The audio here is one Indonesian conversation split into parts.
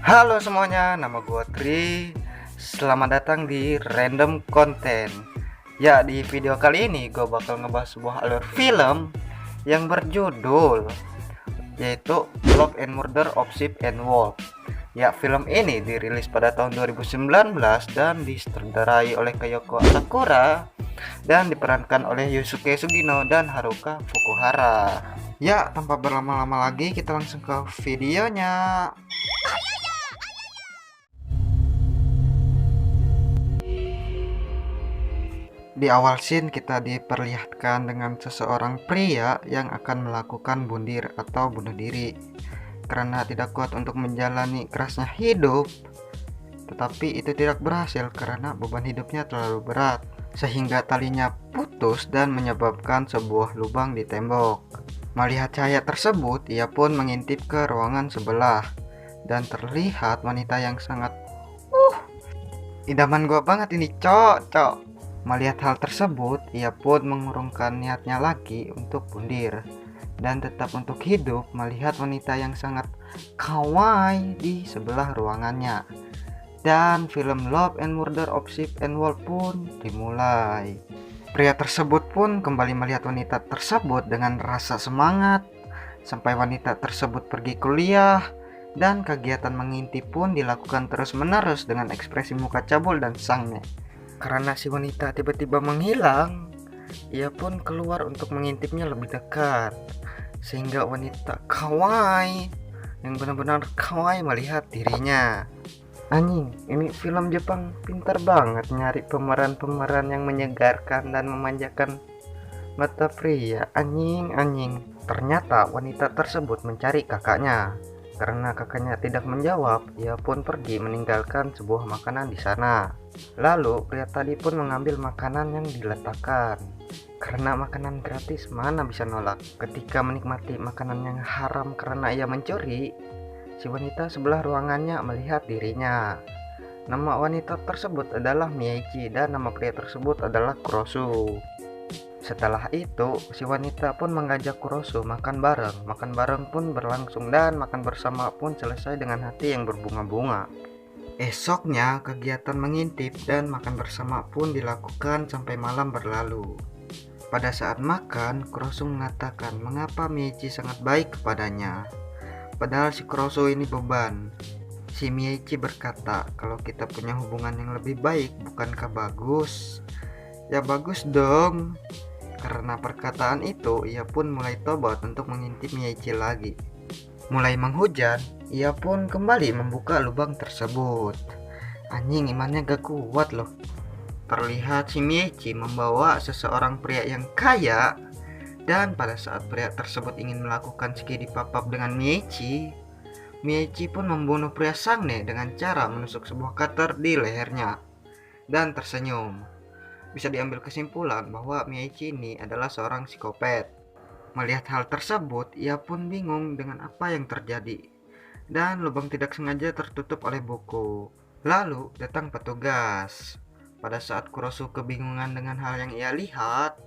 Halo semuanya, nama gua Tri. Selamat datang di Random Content. Ya, di video kali ini gue bakal ngebahas sebuah alur film yang berjudul yaitu Love and Murder of Sheep and Wolf. Ya, film ini dirilis pada tahun 2019 dan disutradarai oleh Kayoko Asakura dan diperankan oleh Yusuke Sugino dan Haruka Fukuhara. Ya, tanpa berlama-lama lagi kita langsung ke videonya. Di awal scene kita diperlihatkan dengan seseorang pria yang akan melakukan bundir atau bunuh diri karena tidak kuat untuk menjalani kerasnya hidup. Tetapi itu tidak berhasil karena beban hidupnya terlalu berat sehingga talinya putus dan menyebabkan sebuah lubang di tembok. Melihat cahaya tersebut, ia pun mengintip ke ruangan sebelah dan terlihat wanita yang sangat idaman gua banget ini, cok. Melihat hal tersebut, ia pun mengurungkan niatnya lagi untuk bundir dan tetap untuk hidup melihat wanita yang sangat kawaii di sebelah ruangannya. Dan film Love and Murder of Sheep and Wolf pun dimulai. Pria tersebut pun kembali melihat wanita tersebut dengan rasa semangat sampai wanita tersebut pergi kuliah, dan kegiatan mengintip pun dilakukan terus-menerus dengan ekspresi muka cabul dan sange. Karena si wanita tiba-tiba menghilang, ia pun keluar untuk mengintipnya lebih dekat, sehingga wanita kawaii yang benar-benar kawaii melihat dirinya. Anjing, ini film Jepang pintar banget nyari pemeran-pemeran yang menyegarkan dan memanjakan mata pria. Anjing. Ternyata wanita tersebut mencari kakaknya. Karena kakaknya tidak menjawab, ia pun pergi meninggalkan sebuah makanan di sana. Lalu pria tadi pun mengambil makanan yang diletakkan. Karena makanan gratis, mana bisa nolak. Ketika menikmati makanan yang haram karena ia mencuri, si wanita sebelah ruangannya melihat dirinya. Nama wanita tersebut adalah Miyachi dan nama pria tersebut adalah Kurosu. Setelah itu, si wanita pun mengajak Kurosu makan bareng. Makan bareng pun berlangsung dan makan bersama pun selesai dengan hati yang berbunga-bunga. Esoknya, kegiatan mengintip dan makan bersama pun dilakukan sampai malam berlalu. Pada saat makan, Kurosu mengatakan mengapa Miyachi sangat baik kepadanya. Padahal si Kurosu ini beban. Si Miyachi berkata, kalau kita punya hubungan yang lebih baik, bukankah bagus? Ya bagus dong. Karena perkataan itu, ia pun mulai tobat untuk mengintip Miyachi lagi. Mulai menghujan, ia pun kembali membuka lubang tersebut. Anjing, imannya gak kuat loh. Terlihat si Miyachi membawa seseorang pria yang kaya, dan pada saat pria tersebut ingin melakukan skedi papap dengan Miyachi, Miyachi pun membunuh pria sange dengan cara menusuk sebuah cutter di lehernya dan tersenyum. Bisa diambil kesimpulan bahwa Miyachi ini adalah seorang psikopat. Melihat hal tersebut, ia pun bingung dengan apa yang terjadi. Dan lubang tidak sengaja tertutup oleh buku. Lalu datang petugas. Pada saat Kurosu kebingungan dengan hal yang ia lihat,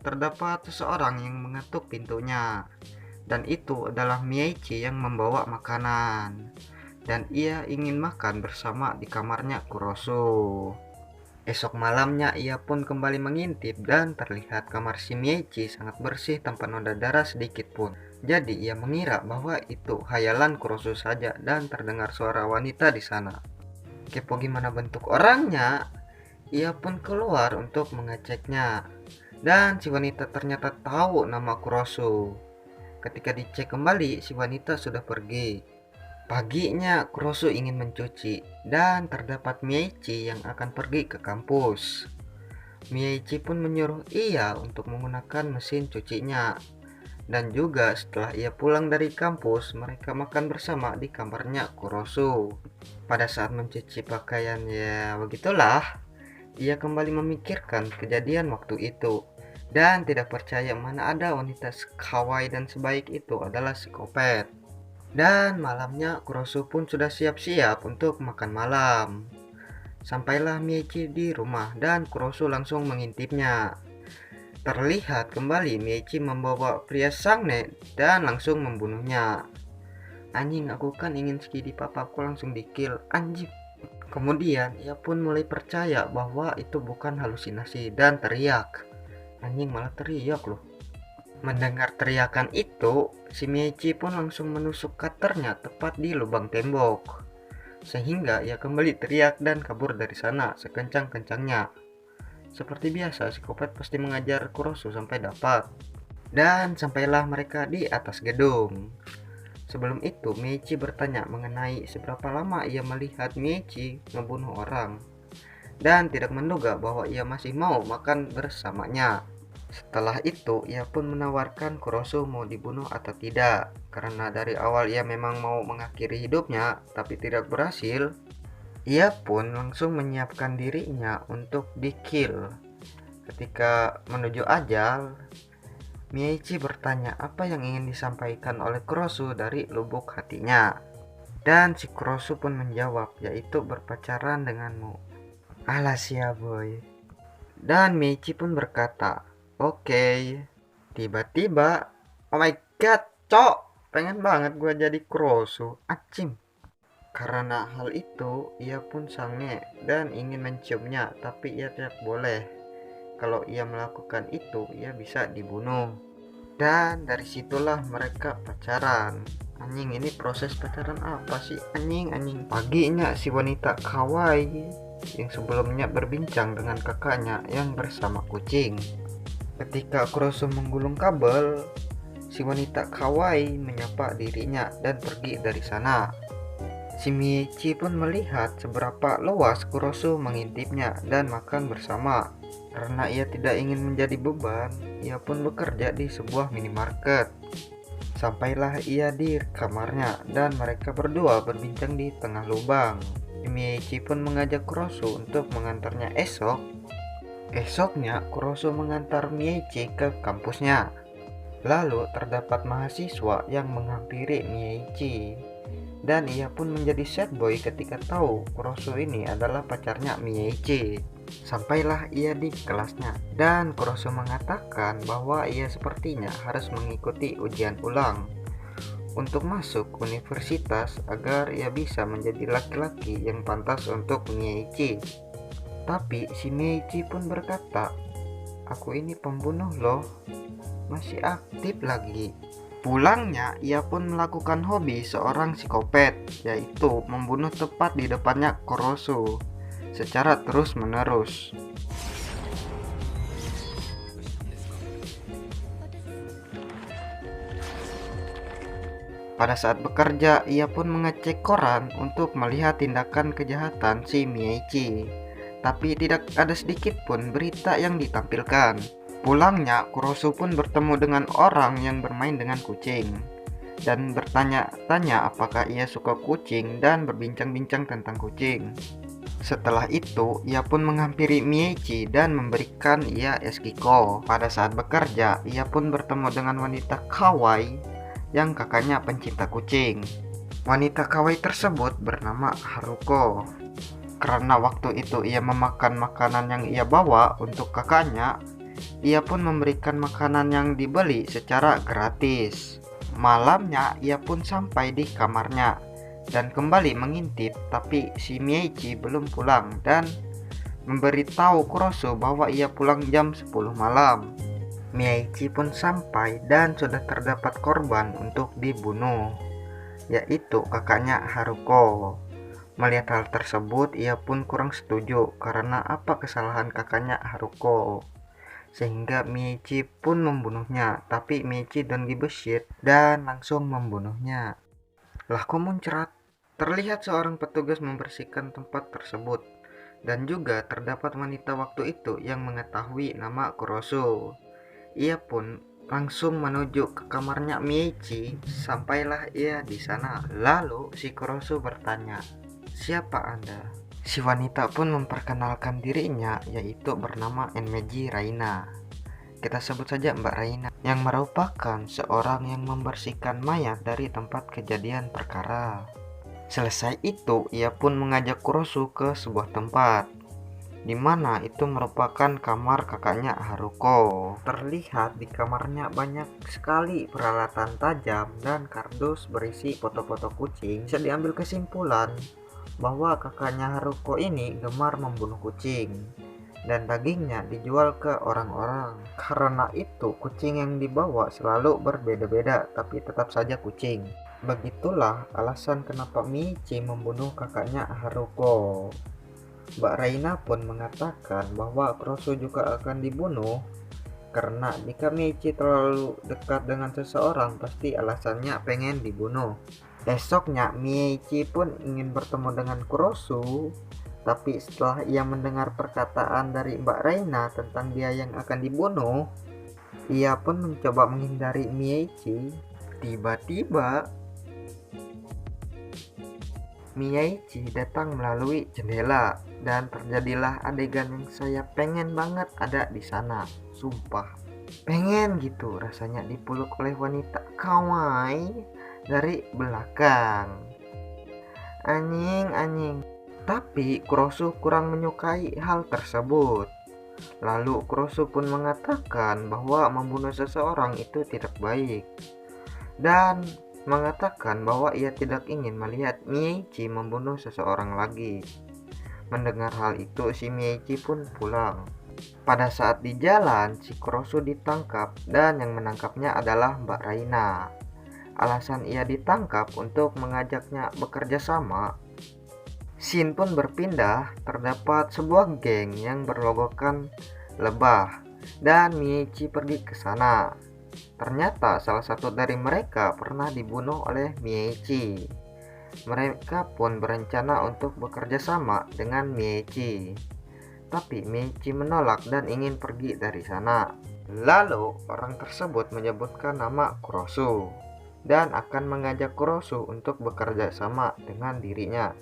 terdapat seseorang yang mengetuk pintunya. Dan itu adalah Miyachi yang membawa makanan. Dan ia ingin makan bersama di kamarnya Kurosu. Esok malamnya ia pun kembali mengintip dan terlihat kamar si Miyachi sangat bersih tanpa noda darah sedikit pun. Jadi ia mengira bahwa itu hayalan Kurosu saja dan terdengar suara wanita di sana. Kepo gimana bentuk orangnya, ia pun keluar untuk mengeceknya. Dan si wanita ternyata tahu nama Kurosu. Ketika dicek kembali, si wanita sudah pergi. Paginya, Kurosu ingin mencuci dan terdapat Miyachi yang akan pergi ke kampus. Miyachi pun menyuruh ia untuk menggunakan mesin cucinya. Dan juga setelah ia pulang dari kampus, mereka makan bersama di kamarnya Kurosu. Pada saat mencuci pakaian, ya begitulah, ia kembali memikirkan kejadian waktu itu. Dan tidak percaya mana ada wanita kawaii dan sebaik itu adalah psikopat. Dan malamnya Kurosu pun sudah siap-siap untuk makan malam. Sampailah Miyachi di rumah dan Kurosu langsung mengintipnya. Terlihat kembali Meiichi membawa pria sange dan langsung membunuhnya. Anjing, aku kan ingin sekidi papaku langsung dikill, anjing. Kemudian ia pun mulai percaya bahwa itu bukan halusinasi dan teriak. Anjing, malah teriak loh. Mendengar teriakan itu, si Meiichi pun langsung menusuk cutternya tepat di lubang tembok. Sehingga ia kembali teriak dan kabur dari sana sekencang-kencangnya. Seperti biasa, psikopat pasti mengajar Kurosu sampai dapat. Dan sampailah mereka di atas gedung. Sebelum itu, Meiichi bertanya mengenai seberapa lama ia melihat Meiichi membunuh orang. Dan tidak menduga bahwa ia masih mau makan bersamanya. Setelah itu, ia pun menawarkan Kurosu mau dibunuh atau tidak. Karena dari awal ia memang mau mengakhiri hidupnya, tapi tidak berhasil. Ia pun langsung menyiapkan dirinya untuk di-kill. Ketika menuju ajal, Meiichi bertanya apa yang ingin disampaikan oleh Kurosu dari lubuk hatinya. Dan si Kurosu pun menjawab, yaitu berpacaran denganmu. Alas ya boy. Dan Meiichi pun berkata, oke. Tiba-tiba, oh my god, cok, pengen banget gue jadi Kurosu, acim. Karena hal itu, ia pun sange dan ingin menciumnya, tapi ia tidak boleh. Kalau ia melakukan itu, ia bisa dibunuh. Dan dari situlah mereka pacaran. Anjing, ini proses pacaran apa sih? Anjing. Paginya si wanita kawaii yang sebelumnya berbincang dengan kakaknya yang bersama kucing. Ketika Kurosu menggulung kabel, si wanita kawaii menyapa dirinya dan pergi dari sana. Si Meiichi pun melihat seberapa luas Kurosu mengintipnya dan makan bersama. Karena ia tidak ingin menjadi beban, ia pun bekerja di sebuah minimarket. Sampailah ia di kamarnya dan mereka berdua berbincang di tengah lubang. Meiichi pun mengajak Kurosu untuk mengantarnya esok. Esoknya Kurosu mengantar Meiichi ke kampusnya. Lalu terdapat mahasiswa yang menghampiri Meiichi. Dan ia pun menjadi sad boy ketika tahu Kurosu ini adalah pacarnya Meiichi. Sampailah ia di kelasnya dan Kurosu mengatakan bahwa ia sepertinya harus mengikuti ujian ulang untuk masuk universitas agar ia bisa menjadi laki-laki yang pantas untuk Meiichi. Tapi si Meiichi pun berkata, aku ini pembunuh loh, masih aktif lagi. Pulangnya, ia pun melakukan hobi seorang psikopat, yaitu membunuh tepat di depannya Kurosu secara terus-menerus. Pada saat bekerja, ia pun mengecek koran untuk melihat tindakan kejahatan si Meiichi, tapi tidak ada sedikit pun berita yang ditampilkan. Pulangnya, Kurosu pun bertemu dengan orang yang bermain dengan kucing dan bertanya-tanya apakah ia suka kucing dan berbincang-bincang tentang kucing. Setelah itu, ia pun menghampiri Meiichi dan memberikan ia es kiko. Pada saat bekerja, ia pun bertemu dengan wanita kawaii yang kakaknya pencinta kucing. Wanita kawaii tersebut bernama Haruko. Karena waktu itu ia memakan makanan yang ia bawa untuk kakaknya, ia pun memberikan makanan yang dibeli secara gratis. Malamnya ia pun sampai di kamarnya dan kembali mengintip, tapi si Meiichi belum pulang dan memberitahu Kurosu bahwa ia pulang jam 10 malam. Meiichi pun sampai dan sudah terdapat korban untuk dibunuh, yaitu kakaknya Haruko. Melihat hal tersebut, ia pun kurang setuju karena apa kesalahan kakaknya Haruko. Sehingga Meiichi pun membunuhnya, tapi Meiichi don't give a shit dan langsung membunuhnya. Lah kok muncrat? Terlihat seorang petugas membersihkan tempat tersebut, dan juga terdapat wanita waktu itu yang mengetahui nama Kurosu. Ia pun langsung menuju ke kamarnya Meiichi. Sampailah ia di sana. Lalu si Kurosu bertanya, siapa Anda? Si wanita pun memperkenalkan dirinya, yaitu bernama Enmeji Raina. Kita sebut saja Mbak Raina, yang merupakan seorang yang membersihkan mayat dari tempat kejadian perkara. Selesai itu, ia pun mengajak Kurosu ke sebuah tempat. di mana itu merupakan kamar kakaknya Haruko. Terlihat di kamarnya banyak sekali peralatan tajam dan kardus berisi foto-foto kucing. Bisa diambil kesimpulan bahwa kakaknya Haruko ini gemar membunuh kucing dan dagingnya dijual ke orang-orang. Karena itu kucing yang dibawa selalu berbeda-beda, tapi tetap saja kucing. Begitulah alasan kenapa Michi membunuh kakaknya Haruko. Mbak Raina pun mengatakan bahwa Kurosu juga akan dibunuh karena jika Michi terlalu dekat dengan seseorang pasti alasannya pengen dibunuh. Esoknya Michi pun ingin bertemu dengan Kurosu, tapi setelah ia mendengar perkataan dari Mbak Raina tentang dia yang akan dibunuh, ia pun mencoba menghindari Michi. Tiba-tiba Michi datang melalui jendela dan terjadilah adegan yang saya pengen banget ada di sana. Sumpah, pengen gitu rasanya dipeluk oleh wanita kawaii dari belakang. Anjing. Tapi Kurosu kurang menyukai hal tersebut. Lalu Kurosu pun mengatakan bahwa membunuh seseorang itu tidak baik. Dan mengatakan bahwa ia tidak ingin melihat Michi membunuh seseorang lagi. Mendengar hal itu, si Michi pun pulang. Pada saat di jalan, si Kurosu ditangkap dan yang menangkapnya adalah Mbak Raina. Alasan ia ditangkap untuk mengajaknya bekerja sama. Scene pun berpindah, terdapat sebuah geng yang berlogokan lebah dan Michi pergi ke sana. Ternyata salah satu dari mereka pernah dibunuh oleh Michi. Mereka pun berencana untuk bekerja sama dengan Michi. Tapi Michi menolak dan ingin pergi dari sana. Lalu orang tersebut menyebutkan nama Kurosu dan akan mengajak Kurosu untuk bekerja sama dengan dirinya.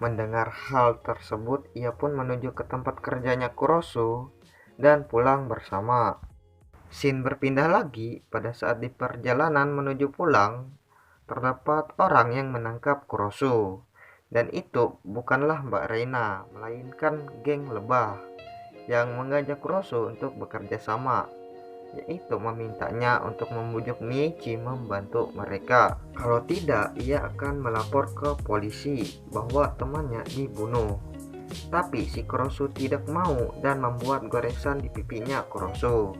Mendengar hal tersebut, ia pun menuju ke tempat kerjanya Kurosu dan pulang bersama. Scene berpindah lagi pada saat di perjalanan menuju pulang, terdapat orang yang menangkap Kurosu. Dan itu bukanlah Mbak Reina, melainkan geng lebah yang mengajak Kurosu untuk bekerja sama, yaitu memintanya untuk membujuk Michi membantu mereka. Kalau tidak, ia akan melapor ke polisi bahwa temannya dibunuh. Tapi si Kurosu tidak mau dan membuat goresan di pipinya Kurosu.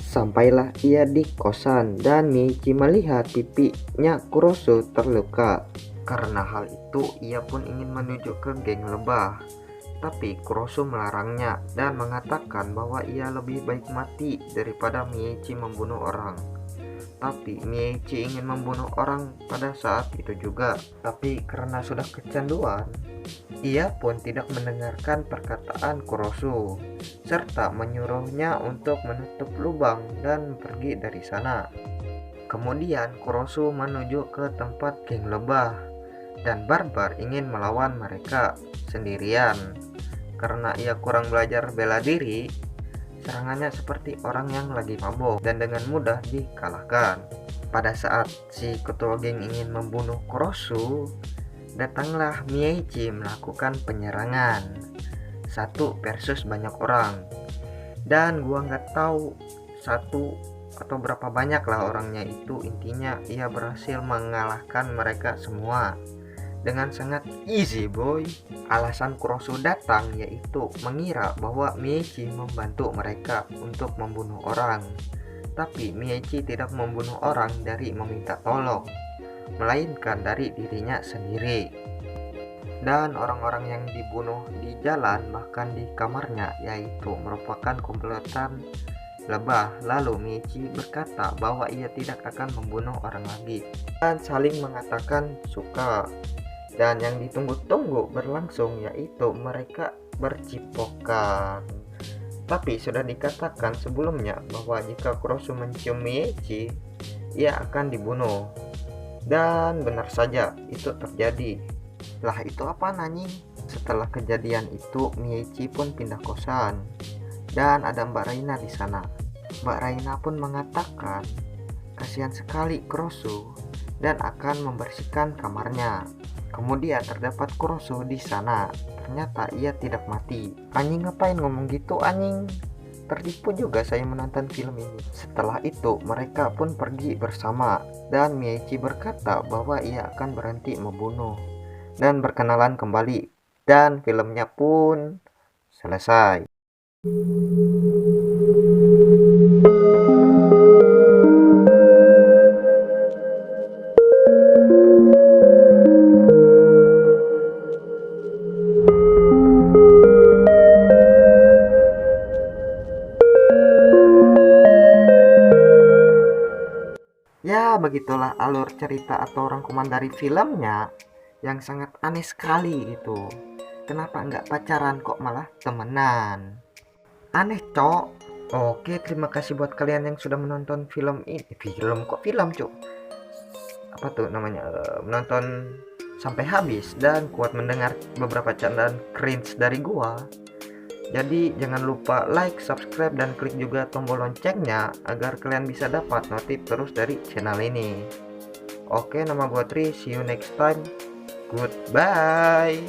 Sampailah ia di kosan dan Michi melihat pipinya Kurosu terluka. Karena hal itu, ia pun ingin menuju ke geng lebah. Tapi Kurosu melarangnya dan mengatakan bahwa ia lebih baik mati daripada Michi membunuh orang. Tapi Michi ingin membunuh orang pada saat itu juga. Tapi karena sudah kecanduan, ia pun tidak mendengarkan perkataan Kurosu serta menyuruhnya untuk menutup lubang dan pergi dari sana. Kemudian Kurosu menuju ke tempat geng lebah dan barbar ingin melawan mereka sendirian. Karena ia kurang belajar bela diri, serangannya seperti orang yang lagi mabuk dan dengan mudah dikalahkan. Pada saat si ketua geng ingin membunuh Kurosu, datanglah Michi melakukan penyerangan 1 versus banyak orang. Dan gua nggak tahu 1 atau berapa banyak lah orangnya itu, intinya ia berhasil mengalahkan mereka semua dengan sangat easy boy. Alasan Kurosu datang yaitu mengira bahwa Michi membantu mereka untuk membunuh orang. Tapi Michi tidak membunuh orang dari meminta tolong, melainkan dari dirinya sendiri. Dan orang-orang yang dibunuh di jalan bahkan di kamarnya yaitu merupakan komplotan lebah. Lalu Michi berkata bahwa ia tidak akan membunuh orang lagi dan saling mengatakan suka. Dan yang ditunggu-tunggu berlangsung yaitu mereka bercipokan. Tapi sudah dikatakan sebelumnya bahwa jika Kurosu mencium Michi, ia akan dibunuh. Dan benar saja itu terjadi. Lah itu apa nani? Setelah kejadian itu Michi pun pindah kosan dan ada Mbak Raina di sana. Mbak Raina pun mengatakan kasihan sekali Kurosu dan akan membersihkan kamarnya. Kemudian terdapat Kurosu di sana. ternyata ia tidak mati. Anjing, ngapain ngomong gitu anjing? Tertipu juga saya menonton film ini. Setelah itu mereka pun pergi bersama dan Miyachi berkata bahwa ia akan berhenti membunuh dan berkenalan kembali, dan filmnya pun selesai. Ya, begitulah alur cerita atau rangkuman dari filmnya yang sangat aneh sekali itu. Kenapa nggak pacaran kok malah temenan? Aneh, cok. Oke, terima kasih buat kalian yang sudah menonton film ini. Film kok film, cok? Apa tuh namanya? Menonton sampai habis dan kuat mendengar beberapa candaan cringe dari gua. Jadi jangan lupa like, subscribe, dan klik juga tombol loncengnya agar kalian bisa dapat notif terus dari channel ini. Oke, nama gua Tri, see you next time. Goodbye.